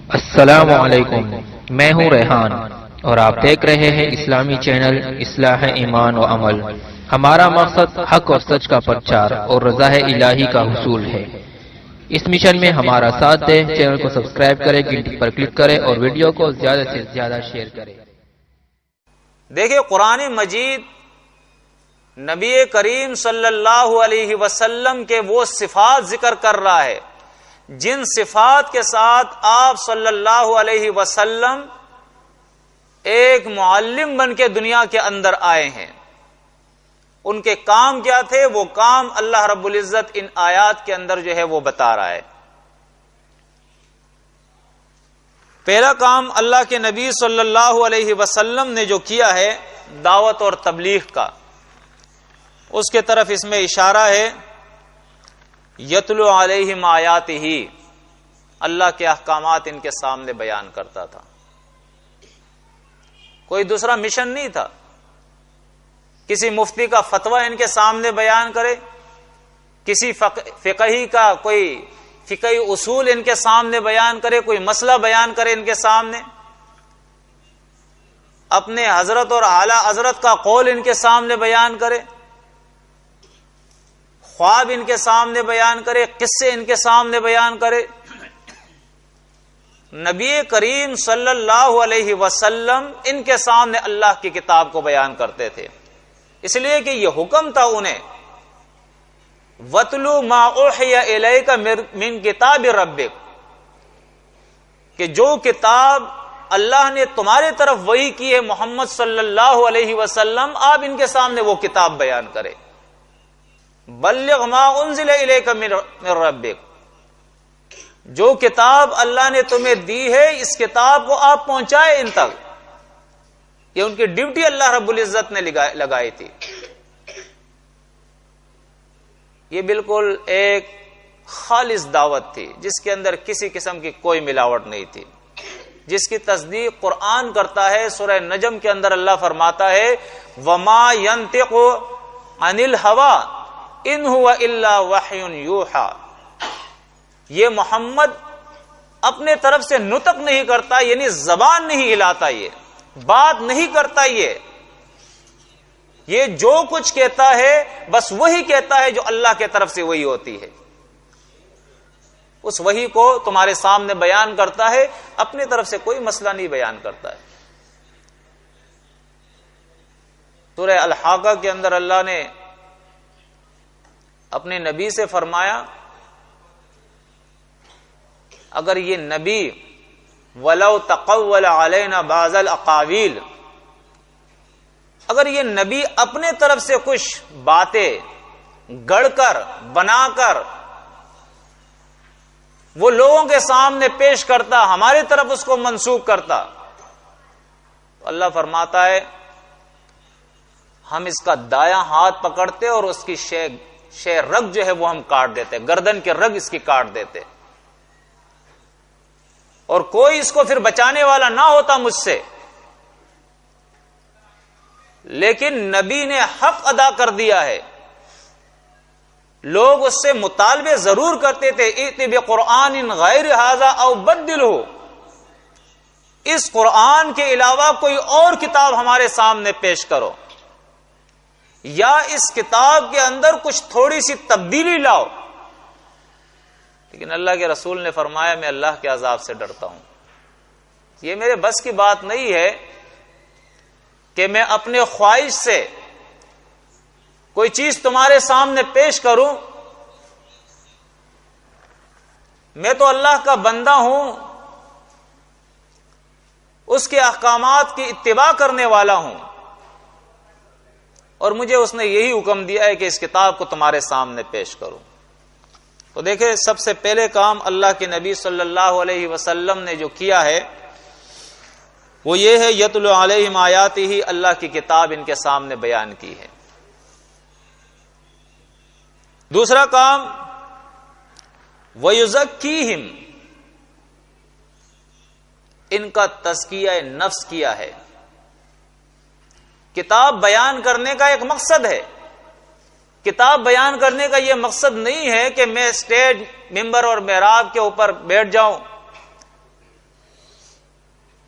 السلام علیکم، میں ہوں ریحان اور آپ دیکھ رہے ہیں اسلامی چینل اصلاح ایمان و عمل۔ ہمارا مقصد حق اور سچ کا پرچار اور رضا الہی کا حصول ہے۔ اس مشن میں ہمارا ساتھ دیں، چینل کو سبسکرائب کریں، گھنٹی پر کلک کریں اور ویڈیو کو زیادہ سے زیادہ شیئر کریں۔ دیکھیں، قرآن مجید نبی کریم صلی اللہ علیہ وسلم کے وہ صفات ذکر کر رہا ہے جن صفات کے ساتھ آپ صلی اللہ علیہ وسلم ایک معلم بن کے دنیا کے اندر آئے ہیں۔ ان کے کام کیا تھے؟ وہ کام اللہ رب العزت ان آیات کے اندر جو ہے وہ بتا رہا ہے۔ پہلا کام اللہ کے نبی صلی اللہ علیہ وسلم نے جو کیا ہے دعوت اور تبلیغ کا، اس کے طرف اس میں اشارہ ہے۔ یتلو علیہم آیاتہ، اللہ کے احکامات ان کے سامنے بیان کرتا تھا۔ کوئی دوسرا مشن نہیں تھا، کسی مفتی کا فتویٰ ان کے سامنے بیان کرے، کسی فقہی کا کوئی فقہی اصول ان کے سامنے بیان کرے، کوئی مسئلہ بیان کرے ان کے سامنے، اپنے حضرت اور اعلی حضرت کا قول ان کے سامنے بیان کرے، خواب ان کے سامنے بیان کرے، قصے ان کے سامنے بیان کرے۔ نبی کریم صلی اللہ علیہ وسلم ان کے سامنے اللہ کی کتاب کو بیان کرتے تھے، اس لیے کہ یہ حکم تھا انہیں، وَاتْلُو مَا أُوحِيَ إِلَيْكَ مِن کتاب ربک، کہ جو کتاب اللہ نے تمہارے طرف وحی کی ہے محمد صلی اللہ علیہ وسلم، آپ ان کے سامنے وہ کتاب بیان کرے۔ بلغ ما انزل الیک من ربک، جو کتاب اللہ نے تمہیں دی ہے اس کتاب کو آپ پہنچائے ان تک، یہ ان کی ڈیوٹی اللہ رب العزت نے لگائی تھی۔ یہ بالکل ایک خالص دعوت تھی جس کے اندر کسی قسم کی کوئی ملاوٹ نہیں تھی، جس کی تصدیق قرآن کرتا ہے۔ سورہ نجم کے اندر اللہ فرماتا ہے وما ينطق عن الهوى ان هو الا وحی یوحى، یہ محمد اپنے طرف سے نطق نہیں کرتا، یعنی زبان نہیں ہلاتا، یہ بات نہیں کرتا، یہ جو کچھ کہتا ہے بس وہی کہتا ہے جو اللہ کے طرف سے وہی ہوتی ہے، اس وحی کو تمہارے سامنے بیان کرتا ہے، اپنی طرف سے کوئی مسئلہ نہیں بیان کرتا ہے۔ سورہ الحاقہ کے اندر اللہ نے اپنے نبی سے فرمایا اگر یہ نبی وَلَوْ تَقَوَّلَ عَلَيْنَا بَعْضَ الْأَقَاوِيلِ، اگر یہ نبی اپنے طرف سے کچھ باتیں گڑھ کر بنا کر وہ لوگوں کے سامنے پیش کرتا، ہماری طرف اس کو منسوب کرتا، تو اللہ فرماتا ہے ہم اس کا دایاں ہاتھ پکڑتے اور اس کی رگ جو ہے وہ ہم کاٹ دیتے، گردن کے رگ اس کی کاٹ دیتے، اور کوئی اس کو پھر بچانے والا نہ ہوتا مجھ سے۔ لیکن نبی نے حق ادا کر دیا ہے۔ لوگ اس سے مطالبے ضرور کرتے تھے ائت بقرآن غیر ھذا او بدلہ، اس قرآن کے علاوہ کوئی اور کتاب ہمارے سامنے پیش کرو، یا اس کتاب کے اندر کچھ تھوڑی سی تبدیلی لاؤ۔ لیکن اللہ کے رسول نے فرمایا میں اللہ کے عذاب سے ڈرتا ہوں، یہ میرے بس کی بات نہیں ہے کہ میں اپنے خواہش سے کوئی چیز تمہارے سامنے پیش کروں، میں تو اللہ کا بندہ ہوں، اس کے احکامات کی اتباع کرنے والا ہوں، اور مجھے اس نے یہی حکم دیا ہے کہ اس کتاب کو تمہارے سامنے پیش کروں۔ تو دیکھیں، سب سے پہلے کام اللہ کے نبی صلی اللہ علیہ وسلم نے جو کیا ہے وہ یہ ہے یتلو علیہم آیاتہ، اللہ کی کتاب ان کے سامنے بیان کی ہے۔ دوسرا کام وَيُزَكِّيهِمْ، ان کا تزکیہ نفس کیا ہے۔ کتاب بیان کرنے کا ایک مقصد ہے، کتاب بیان کرنے کا یہ مقصد نہیں ہے کہ میں اسٹیج ممبر اور محراب کے اوپر بیٹھ جاؤں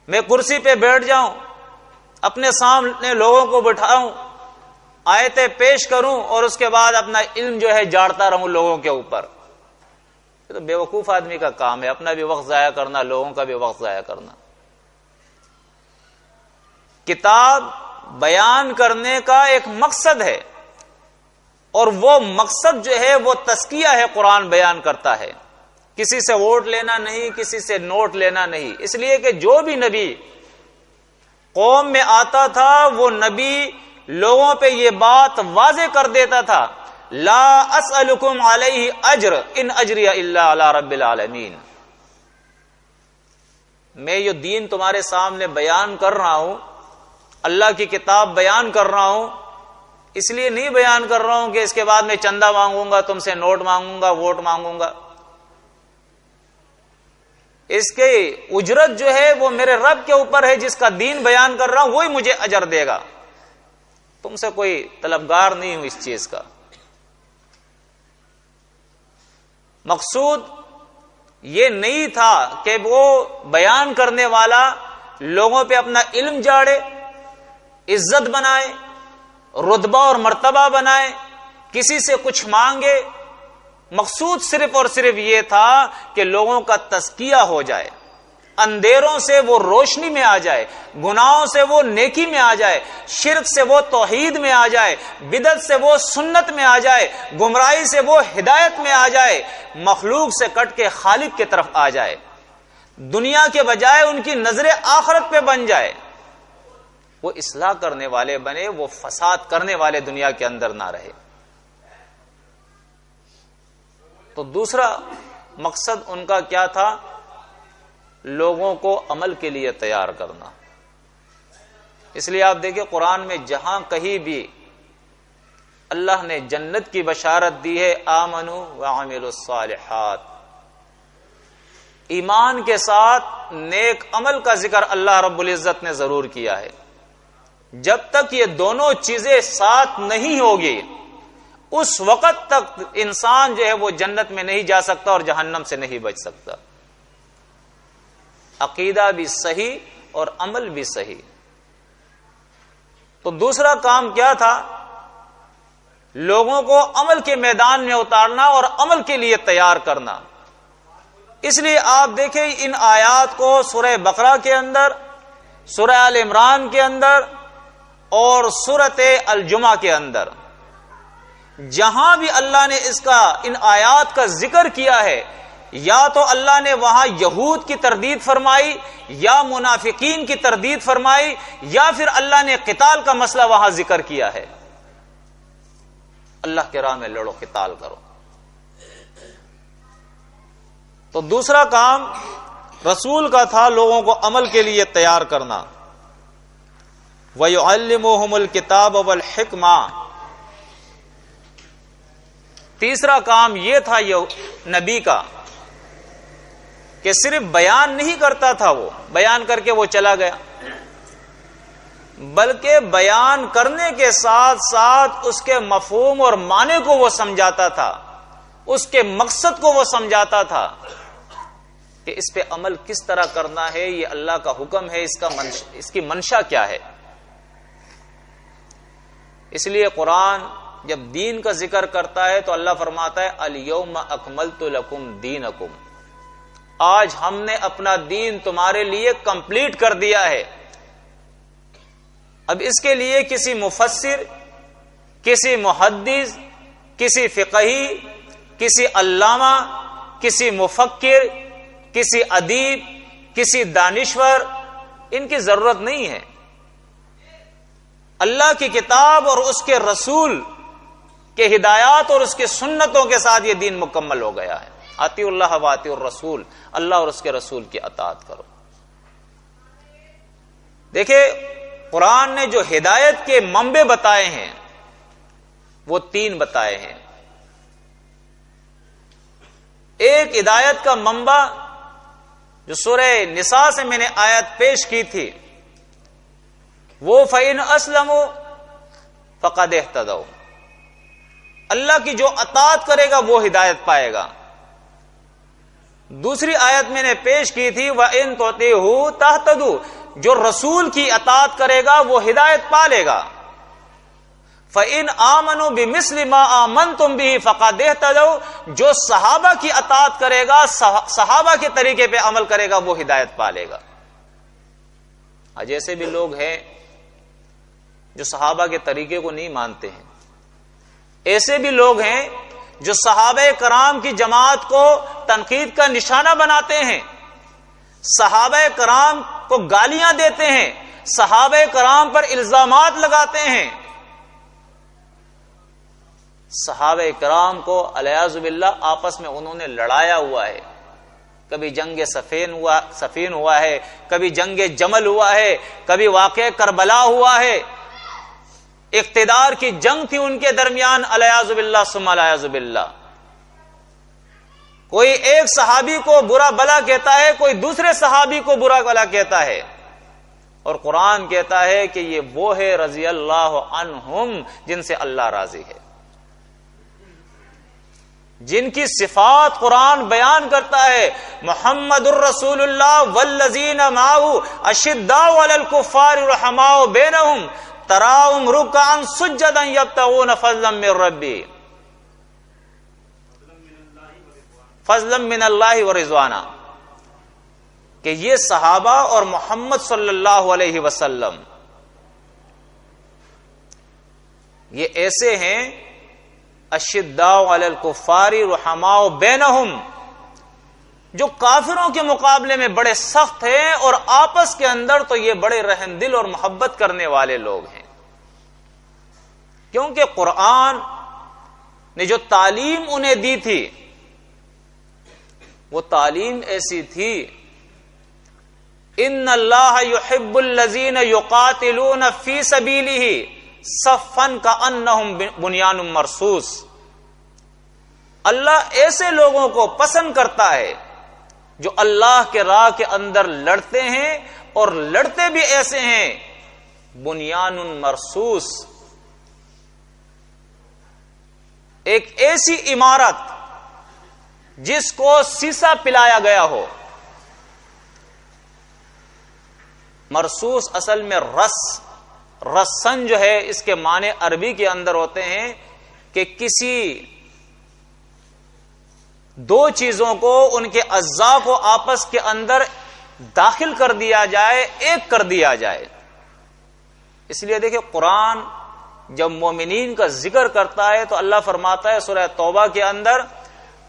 میں کرسی پہ بیٹھ جاؤں، اپنے سامنے لوگوں کو بٹھاؤں، آیتیں پیش کروں اور اس کے بعد اپنا علم جو ہے جاڑتا رہوں لوگوں کے اوپر، یہ تو بے وقوف آدمی کا کام ہے، اپنا بھی وقت ضائع کرنا، لوگوں کا بھی وقت ضائع کرنا۔ کتاب بیان کرنے کا ایک مقصد ہے، اور وہ مقصد جو ہے وہ تزکیہ ہے، قرآن بیان کرتا ہے، کسی سے ووٹ لینا نہیں، کسی سے نوٹ لینا نہیں، اس لیے کہ جو بھی نبی قوم میں آتا تھا وہ نبی لوگوں پہ یہ بات واضح کر دیتا تھا، لا اسألکم علیہ اجر ان اجری الا علی رب العالمین، میں یہ دین تمہارے سامنے بیان کر رہا ہوں، اللہ کی کتاب بیان کر رہا ہوں، اس لیے نہیں بیان کر رہا ہوں کہ اس کے بعد میں چندہ مانگوں گا، تم سے نوٹ مانگوں گا، ووٹ مانگوں گا۔ اس کی اجرت جو ہے وہ میرے رب کے اوپر ہے، جس کا دین بیان کر رہا ہوں وہی مجھے اجر دے گا، تم سے کوئی طلبگار نہیں ہوں اس چیز کا۔ مقصود یہ نہیں تھا کہ وہ بیان کرنے والا لوگوں پہ اپنا علم جاڑے، عزت بنائے، رتبہ اور مرتبہ بنائے، کسی سے کچھ مانگے۔ مقصود صرف اور صرف یہ تھا کہ لوگوں کا تزکیہ ہو جائے، اندھیروں سے وہ روشنی میں آ جائے، گناہوں سے وہ نیکی میں آ جائے، شرک سے وہ توحید میں آ جائے، بدعت سے وہ سنت میں آ جائے، گمراہی سے وہ ہدایت میں آ جائے، مخلوق سے کٹ کے خالق کی طرف آ جائے، دنیا کے بجائے ان کی نظر آخرت پہ بن جائے، وہ اصلاح کرنے والے بنے، وہ فساد کرنے والے دنیا کے اندر نہ رہے۔ تو دوسرا مقصد ان کا کیا تھا؟ لوگوں کو عمل کے لیے تیار کرنا۔ اس لیے آپ دیکھیں قرآن میں جہاں کہیں بھی اللہ نے جنت کی بشارت دی ہے، آمنوا وعملوا الصالحات، ایمان کے ساتھ نیک عمل کا ذکر اللہ رب العزت نے ضرور کیا ہے۔ جب تک یہ دونوں چیزیں ساتھ نہیں ہوگی اس وقت تک انسان جو ہے وہ جنت میں نہیں جا سکتا اور جہنم سے نہیں بچ سکتا۔ عقیدہ بھی صحیح اور عمل بھی صحیح۔ تو دوسرا کام کیا تھا؟ لوگوں کو عمل کے میدان میں اتارنا اور عمل کے لیے تیار کرنا۔ اس لیے آپ دیکھیں ان آیات کو سورہ بقرہ کے اندر، سورہ آل عمران کے اندر اور سورۃ الجمعہ کے اندر، جہاں بھی اللہ نے ان آیات کا ذکر کیا ہے، یا تو اللہ نے وہاں یہود کی تردید فرمائی، یا منافقین کی تردید فرمائی، یا پھر اللہ نے قتال کا مسئلہ وہاں ذکر کیا ہے۔ اللہ کے راہ میں لڑو، قتال کرو۔ تو دوسرا کام رسول کا تھا لوگوں کو عمل کے لیے تیار کرنا۔ وَيُعَلِّمُهُمُ الْكِتَابَ وَالْحِكْمَةَ، تیسرا کام یہ تھا نبی کا کہ صرف بیان نہیں کرتا تھا، وہ بیان کر کے وہ چلا گیا، بلکہ بیان کرنے کے ساتھ ساتھ اس کے مفہوم اور معنی کو وہ سمجھاتا تھا، اس کے مقصد کو وہ سمجھاتا تھا کہ اس پہ عمل کس طرح کرنا ہے، یہ اللہ کا حکم ہے، اس کی منشا کیا ہے۔ اس لیے قرآن جب دین کا ذکر کرتا ہے تو اللہ فرماتا ہے الیوم اکملت لکم دینکم، آج ہم نے اپنا دین تمہارے لیے کمپلیٹ کر دیا ہے۔ اب اس کے لیے کسی مفسر، کسی محدث، کسی فقہی، کسی علامہ، کسی مفکر، کسی ادیب، کسی دانشور، ان کی ضرورت نہیں ہے۔ اللہ کی کتاب اور اس کے رسول کے ہدایات اور اس کی سنتوں کے ساتھ یہ دین مکمل ہو گیا ہے۔ اطیعوا اللہ واطیعوا الرسول، اللہ اور اس کے رسول کی اطاعت کرو۔ دیکھیں قرآن نے جو ہدایت کے منبع بتائے ہیں وہ 3 بتائے ہیں۔ ایک ہدایت کا منبع جو سورہ نساء سے میں نے آیت پیش کی تھی، وہ فَإِنْ أَسْلَمُوا فَقَدْ اهْتَدَوْا، اللہ کی جو اطاعت کرے گا وہ ہدایت پائے گا۔ دوسری آیت میں نے پیش کی تھی وَإِن تُطِيعُوهُ تَهْتَدُوا، جو رسول کی اطاعت کرے گا وہ ہدایت پالے گا. فَإِنْ آمَنُوا بِمِثْلِ مَا آمَنْتُمْ بِهِ فَقَدِ اهْتَدَوْا، جو صحابہ کی اطاعت کرے گا، صحابہ کے طریقے پہ عمل کرے گا، وہ ہدایت پالے گا. آج ایسے بھی لوگ ہیں جو صحابہ کے طریقے کو نہیں مانتے ہیں. ایسے بھی لوگ ہیں جو صحابہ کرام کی جماعت کو تنقید کا نشانہ بناتے ہیں، صحابہ کرام کو گالیاں دیتے ہیں، صحابہ کرام پر الزامات لگاتے ہیں. صحابہ کرام کو علیہ باللہ آپس میں انہوں نے لڑایا ہوا ہے. کبھی جنگ صفین ہوا ہے، کبھی جنگ جمل ہوا ہے، کبھی واقعہ کربلا ہوا ہے. اقتدار کی جنگ تھی ان کے درمیان علیہ باللہ ثم علیہ باللہ. کوئی ایک صحابی کو برا بلا کہتا ہے، کوئی دوسرے صحابی کو برا بلا کہتا ہے، اور قرآن کہتا ہے کہ یہ وہ ہے رضی اللہ عنہم جن سے اللہ راضی ہے، جن کی صفات قرآن بیان کرتا ہے. محمد الرسول اللہ والذین معہ اشداء علی الکفار رحماء بینہم تراہم رکعا سجدا یبتغون فضلا من ربی فضلا من اللہ ورضوانا، کہ یہ صحابہ اور محمد صلی اللہ علیہ وسلم یہ ایسے ہیں اشداء علی الکفار رحماء بینہم، جو کافروں کے مقابلے میں بڑے سخت ہیں اور آپس کے اندر تو یہ بڑے رحم دل اور محبت کرنے والے لوگ ہیں. کیونکہ قرآن نے جو تعلیم انہیں دی تھی وہ تعلیم ایسی تھی، ان اللہ یحب الذین یقاتلون فی سبیلہ صفا کانہم بنیان مرصوص. اللہ ایسے لوگوں کو پسند کرتا ہے جو اللہ کے راہ کے اندر لڑتے ہیں، اور لڑتے بھی ایسے ہیں بنیان مرصوص، ایک ایسی عمارت جس کو سیسا پلایا گیا ہو. مرصوص اصل میں رسن جو ہے اس کے معنی عربی کے اندر ہوتے ہیں کہ کسی دو چیزوں کو، ان کے اجزاء کو آپس کے اندر داخل کر دیا جائے، ایک کر دیا جائے. اس لیے دیکھیں قرآن جب مومنین کا ذکر کرتا ہے تو اللہ فرماتا ہے سورہ توبہ کے اندر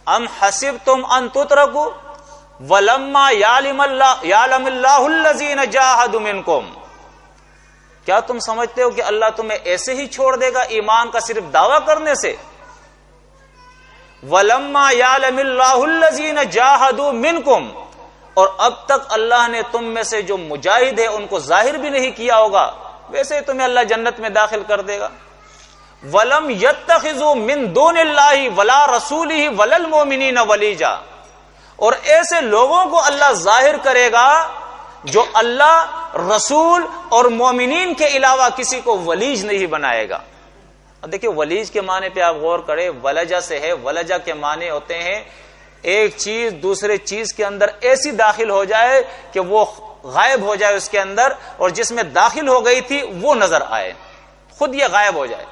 ام حسبتم ان تترکوا ولما یعلم اللہ الذین جاہدوا منکم، کیا تم سمجھتے ہو کہ اللہ تمہیں ایسے ہی چھوڑ دے گا ایمان کا صرف دعویٰ کرنے سے؟ وَلَمَّا يَعْلَمِ اللَّهُ الَّذِينَ جَاهَدُوا مِنْكُمْ، اور اب تک اللہ نے تم میں سے جو مجاہد ہے ان کو ظاہر بھی نہیں کیا ہوگا، ویسے تمہیں اللہ جنت میں داخل کر دے گا. وَلَمْ يَتَّخِذُوا مِن دُونِ اللَّهِ وَلَا رَسُولِهِ وَلَا الْمُؤْمِنِينَ وَلِيجًا، اور ایسے لوگوں کو اللہ ظاہر کرے گا جو اللہ، رسول اور مومنین کے علاوہ کسی کو ولیج نہیں بنائے گا. دیکھیں ولیج کے معنی پہ آپ غور کریں، ولجہ سے ہے. ولجہ کے معنی ہوتے ہیں ایک چیز دوسرے چیز کے اندر ایسی داخل ہو جائے کہ وہ غائب ہو جائے اس کے اندر، اور جس میں داخل ہو گئی تھی وہ نظر آئے، خود یہ غائب ہو جائے.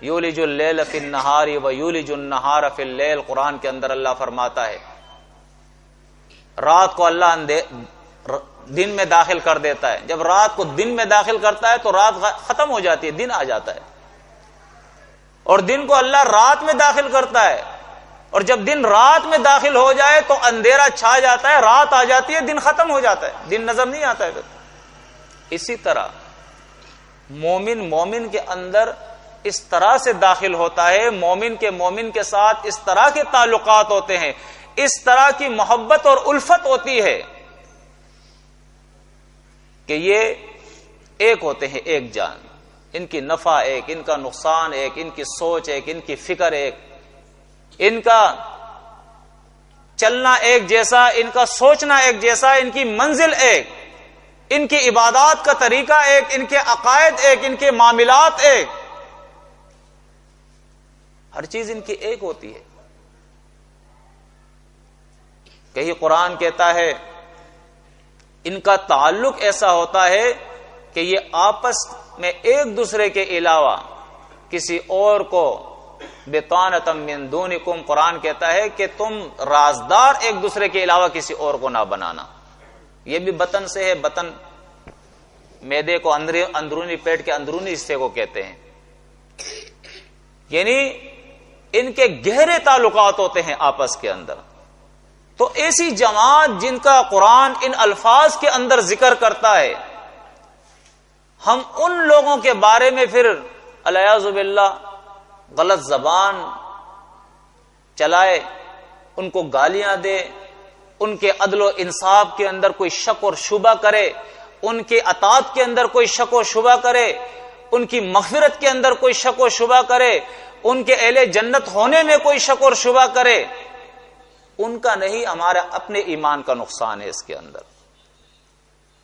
یولج اللیل فی النہار ویولج النہار فی اللیل، قرآن کے اندر اللہ فرماتا ہے رات کو اللہ دن میں داخل کر دیتا ہے. جب رات کو دن میں داخل کرتا ہے تو رات ختم ہو جاتی ہے، دن آ جاتا ہے. اور دن کو اللہ رات میں داخل کرتا ہے، اور جب دن رات میں داخل ہو جائے تو اندھیرا چھا جاتا ہے، رات آ جاتی ہے، دن ختم ہو جاتا ہے، دن نظر نہیں آتا ہے پھر. اسی طرح مومن کے اندر اس طرح سے داخل ہوتا ہے، مومن کے ساتھ اس طرح کے تعلقات ہوتے ہیں، اس طرح کی محبت اور الفت ہوتی ہے کہ یہ ایک ہوتے ہیں، ایک جان. ان کی نفع ایک، ان کا نقصان ایک، ان کی سوچ ایک، ان کی فکر ایک، ان کا چلنا ایک جیسا، ان کا سوچنا ایک جیسا، ان کی منزل ایک، ان کی عبادات کا طریقہ ایک، ان کے عقائد ایک، ان کے معاملات ایک، ہر چیز ان کی ایک ہوتی ہے. کہیں قرآن کہتا ہے ان کا تعلق ایسا ہوتا ہے کہ یہ آپس میں ایک دوسرے کے علاوہ کسی اور کو بطانۃ من دونکم، قرآن کہتا ہے کہ تم رازدار ایک دوسرے کے علاوہ کسی اور کو نہ بنانا. یہ بھی بطن سے ہے، بطن معدے کو، اندرونی پیٹ کے اندرونی حصے کو کہتے ہیں. یعنی ان کے گہرے تعلقات ہوتے ہیں آپس کے اندر. تو ایسی جماعت جن کا قرآن ان الفاظ کے اندر ذکر کرتا ہے، ہم ان لوگوں کے بارے میں پھر الیاذ باللہ غلط زبان چلائے، ان کو گالیاں دے، ان کے عدل و انصاف کے اندر کوئی شک اور شبہ کرے، ان کے اطاعت کے اندر کوئی شک و شبہ کرے، ان کی مغفرت کے اندر کوئی شک و شبہ کرے، ان کے اہل جنت ہونے میں کوئی شک اور شبہ کرے، ان کا نہیں، ہمارا اپنے ایمان کا نقصان ہے اس کے اندر.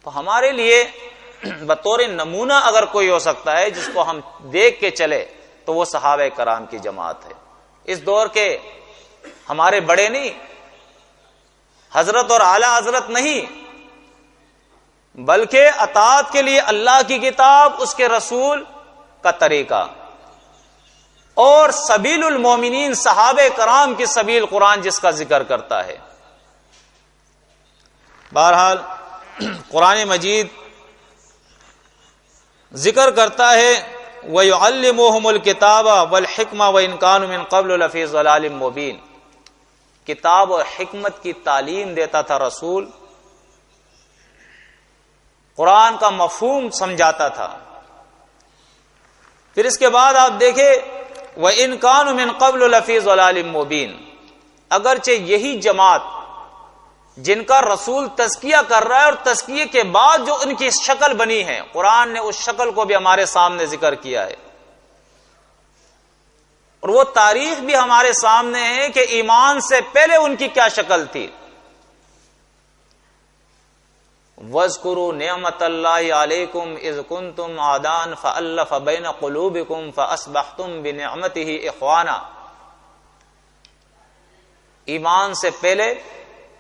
تو ہمارے لیے بطور نمونہ اگر کوئی ہو سکتا ہے جس کو ہم دیکھ کے چلے تو وہ صحابہ کرام کی جماعت ہے. اس دور کے ہمارے بڑے نہیں، حضرت اور اعلی حضرت نہیں، بلکہ اطاعت کے لیے اللہ کی کتاب، اس کے رسول کا طریقہ، اور سبیل المومنین صحابہ کرام کی سبیل قرآن جس کا ذکر کرتا ہے. بہرحال قرآن مجید ذکر کرتا ہے وَيُعَلِّمُهُمُ الْكِتَابَ وَالْحِكْمَةَ وَإِنْ كَانُوا مِنْ قَبْلُ لَفِي ضَلَالٍ مُبِينٍ. کتاب اور حکمت کی تعلیم دیتا تھا رسول، قرآن کا مفہوم سمجھاتا تھا. پھر اس کے بعد آپ دیکھیں وَإِنْ كَانُوا مِنْ قَبْلُ لَفِي ضَلَالٍ مُبِينٍ. اگرچہ یہی جماعت جن کا رسول تزکیہ کر رہا ہے، اور تزکیے کے بعد جو ان کی شکل بنی ہے، قرآن نے اس شکل کو بھی ہمارے سامنے ذکر کیا ہے، اور وہ تاریخ بھی ہمارے سامنے ہے کہ ایمان سے پہلے ان کی کیا شکل تھی. وَاذْكُرُوا نِعْمَةَ اللَّهِ عَلَيْكُمْ إِذْ كُنْتُمْ أَعْدَاءً فَأَلَّفَ بَيْنَ قُلُوبِكُمْ فَأَصْبَحْتُمْ بِنِعْمَتِهِ إِخْوَانًا. ایمان سے پہلے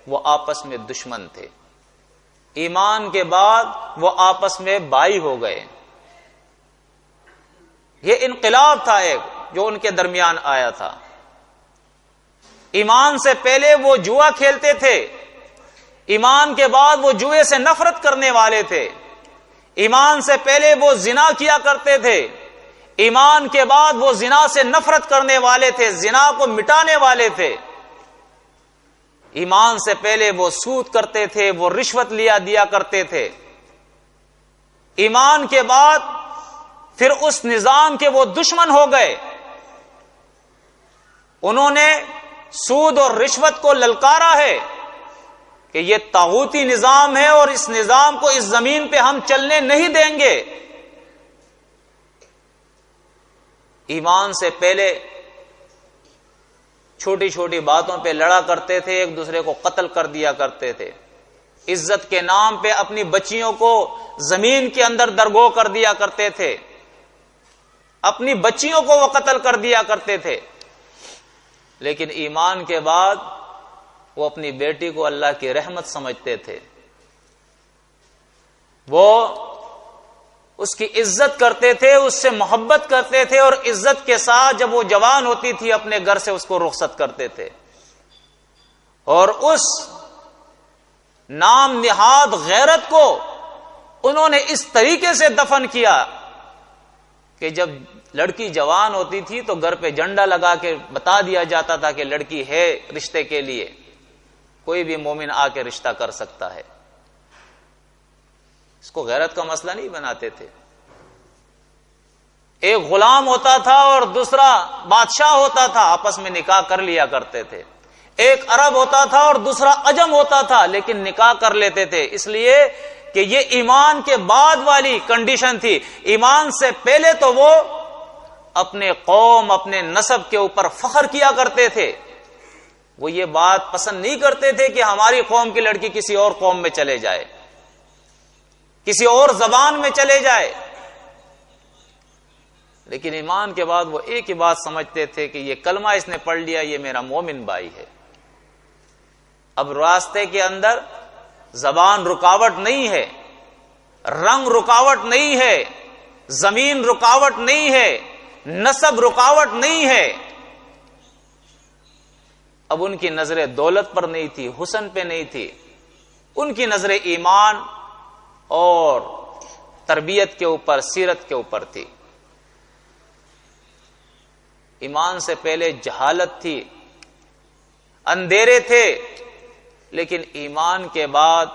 وہ آپس میں دشمن تھے، ایمان کے بعد وہ آپس میں بھائی ہو گئے. یہ انقلاب تھا ایک جو ان کے درمیان آیا تھا. ایمان سے پہلے وہ جوا کھیلتے تھے، ایمان کے بعد وہ جوئے سے نفرت کرنے والے تھے. ایمان سے پہلے وہ زنا کیا کرتے تھے، ایمان کے بعد وہ زنا سے نفرت کرنے والے تھے، زنا کو مٹانے والے تھے. ایمان سے پہلے وہ سود کرتے تھے، وہ رشوت دیا کرتے تھے. ایمان کے بعد پھر اس نظام کے وہ دشمن ہو گئے. انہوں نے سود اور رشوت کو للکارا ہے کہ یہ طاغوتی نظام ہے اور اس نظام کو اس زمین پہ ہم چلنے نہیں دیں گے. ایمان سے پہلے چھوٹی چھوٹی باتوں پہ لڑا کرتے تھے، ایک دوسرے کو قتل کر دیا کرتے تھے. عزت کے نام پہ اپنی بچیوں کو زمین کے اندر درگو کر دیا کرتے تھے، اپنی بچیوں کو وہ قتل کر دیا کرتے تھے. لیکن ایمان کے بعد وہ اپنی بیٹی کو اللہ کی رحمت سمجھتے تھے، وہ اس کی عزت کرتے تھے، اس سے محبت کرتے تھے، اور عزت کے ساتھ جب وہ جوان ہوتی تھی اپنے گھر سے اس کو رخصت کرتے تھے. اور اس نام نہاد غیرت کو انہوں نے اس طریقے سے دفن کیا کہ جب لڑکی جوان ہوتی تھی تو گھر پہ جھنڈا لگا کے بتا دیا جاتا تھا کہ لڑکی ہے رشتے کے لیے، کوئی بھی مومن آ کے رشتہ کر سکتا ہے. اس کو غیرت کا مسئلہ نہیں بناتے تھے. ایک غلام ہوتا تھا اور دوسرا بادشاہ ہوتا تھا، آپس میں نکاح کر لیا کرتے تھے. ایک عرب ہوتا تھا اور دوسرا عجم ہوتا تھا، لیکن نکاح کر لیتے تھے، اس لیے کہ یہ ایمان کے بعد والی کنڈیشن تھی. ایمان سے پہلے تو وہ اپنے قوم، اپنے نسب کے اوپر فخر کیا کرتے تھے. وہ یہ بات پسند نہیں کرتے تھے کہ ہماری قوم کی لڑکی کسی اور قوم میں چلے جائے، کسی اور زبان میں چلے جائے. لیکن ایمان کے بعد وہ ایک ہی بات سمجھتے تھے کہ یہ کلمہ اس نے پڑھ لیا، یہ میرا مومن بھائی ہے. اب راستے کے اندر زبان رکاوٹ نہیں ہے، رنگ رکاوٹ نہیں ہے، زمین رکاوٹ نہیں ہے، نسب رکاوٹ نہیں ہے۔ اب ان کی نظریں دولت پر نہیں تھی، حسن پہ نہیں تھی، ان کی نظریں ایمان اور تربیت کے اوپر، سیرت کے اوپر تھی۔ ایمان سے پہلے جہالت تھی، اندھیرے تھے، لیکن ایمان کے بعد